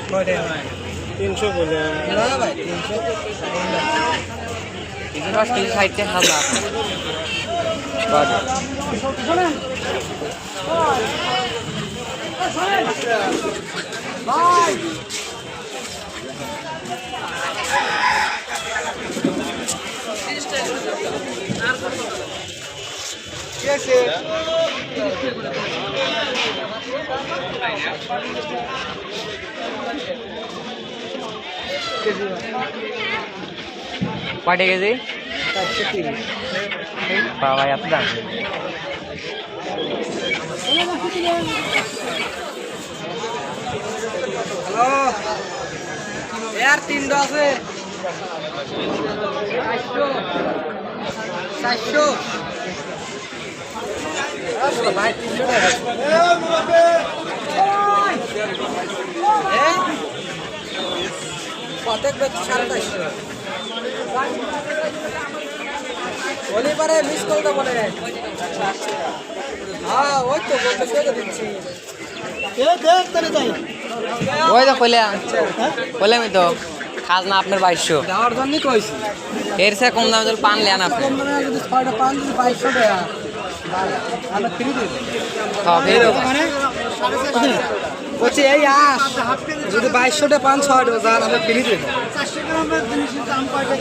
300 বলে না ভাই 300 360 সাইডে হাজার কয়টা কেজি? 430 বাবা এত দাম। হ্যালো यार 300 আছে 400 আসলে ভাই 300 টাকা প্রত্যেক ব্যক্তি 450 বলি পারে মিস কলটা বলে হ্যাঁ ওই তো বলতে সেটা দিচ্ছি দেখ তাহলে তাই ওই তো কইলাম কইলামই তো খাজনা আপনার 2200 দেওয়ার জন্যই কইছি এর চেয়ে কম দামে যদি পান নেন আপনি কম দামে যদি 6টা পান যদি 2200 টাকা আমরা ফ্রি দিই হ্যাঁ ফের মানে বলছি এই আস যদি 2200 টাকা পান 6টা জান আমরা ফ্রি দিই 400 গ্রামের জিনিসের দাম কয়টা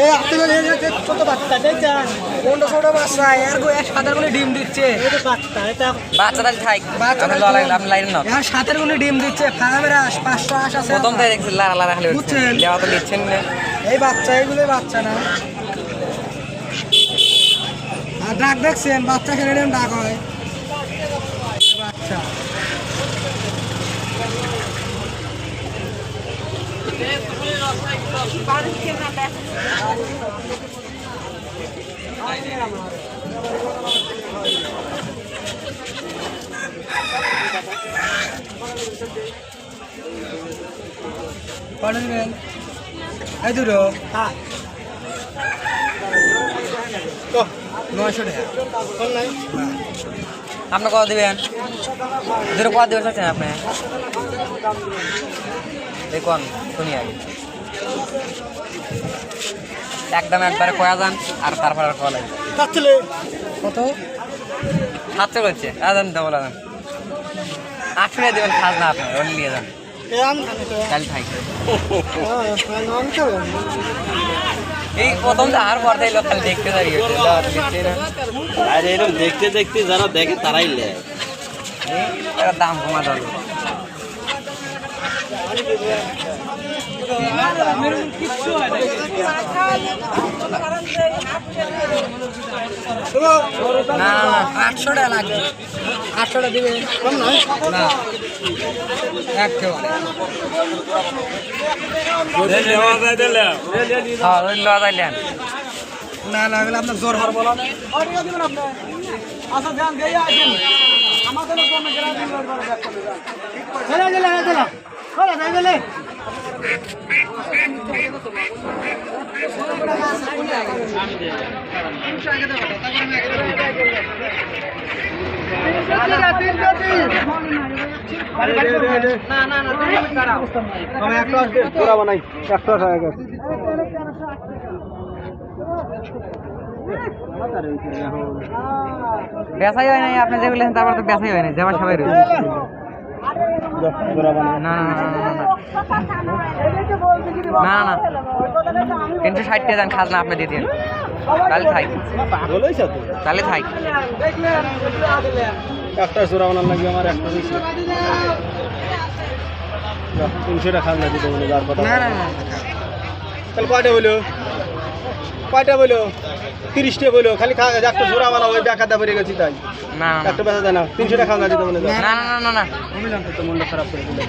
এই আপনাদের এই যে ছোট বাচ্চা দেখছেন কোনটা ছোট বাচ্চা এর গো এক সাদার গুলো ডিম দিচ্ছে এটা বাচ্চা এটা বাচ্চাটা থাক আপনি ল লাগলে আপনি লাইন না এর সাতের গুলো ডিম দিচ্ছে ফার্মের আস 500 আস আছে প্রথম থেকে দেখছি লারা লারা খালি উঠছে বুঝছেন? দেওয়া তো নিচ্ছেন না এই বাচ্চা এইগুলো বাচ্চা না আর ডাক দেখছেন বাচ্চা খেলে এরকম ডাক হয় এই বাচ্চা কত নেবেন এই দুটো হ্যাঁ 900 টাকা কম নাই আপনি কত দিবেন দুটো কত দিবেন চাচ্ছেন আপনি দেখুন শুনি আগে একদম একবারে কয়া যান আর তারপর আর কয়া লাগবে তাহলে কত সাতশো করছে আদান দেবো আদান 800 টাকা দেবেন খাজনা আপনি ওর নিয়ে যান কালি থাই এই প্রথম আর পর্দায় লোক খালি দেখতে দাঁড়িয়ে আর এরকম দেখতে দেখতে যারা দেখে তারাই নেয় দাম কমা যাবে না 800 টাকা লাগবে 800 টাকা দিবে কম না না একেবারে না লাগলে আপনার জোর হর বলা দিবেন আপনি আচ্ছা ধ্যান দিয়ে আসেন আমাদের কমে গ্রামে চলে গেলে চলে গেলে বেসাই হয় নাই আপনি যেগুলো তারপর তো বেসাই হয় নাই যেমন সবাই রয়েছে না না না 360 টাকা দেন খাজনা আপনি দিয়ে দিন তাহলে থাই তাহলে থাই একটা জোড়া বানার লাগবে আমার একটা 300 টাকা খাজনা দিতে বলে যার কথা না না না তাহলে কয়টা বলো 30 টাকা বলো খালি একটা জোড়া বানাবো দেখাতে পেরে গেছি তাই না না একটা বেচা দেয় না 300 টাকা খাজনা দিতে বলে না না না না বললাম তো মনটা খারাপ করে দিলে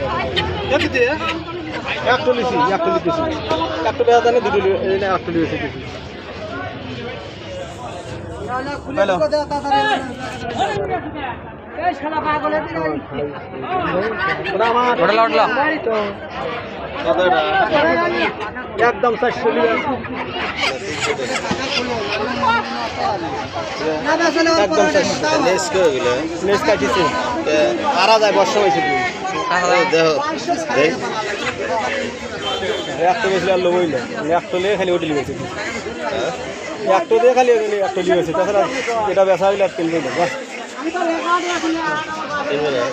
একটা লিছি একটা লিখেছি একটা বেচা দেয় না দুটো একটা লিখেছি হ্যালো ওটা লটলো একদম 400 একদম নেস কাটিছে আরা যায় বর্ষা হয়েছে দেখো দেখ একটা বেশি আর লোবই না একটা নিয়ে খালি ওটি লিখেছে একটা দিয়ে খালি একটা লিখেছে তাছাড়া এটা বেচা হইলে আর কিনবে না কিনবে না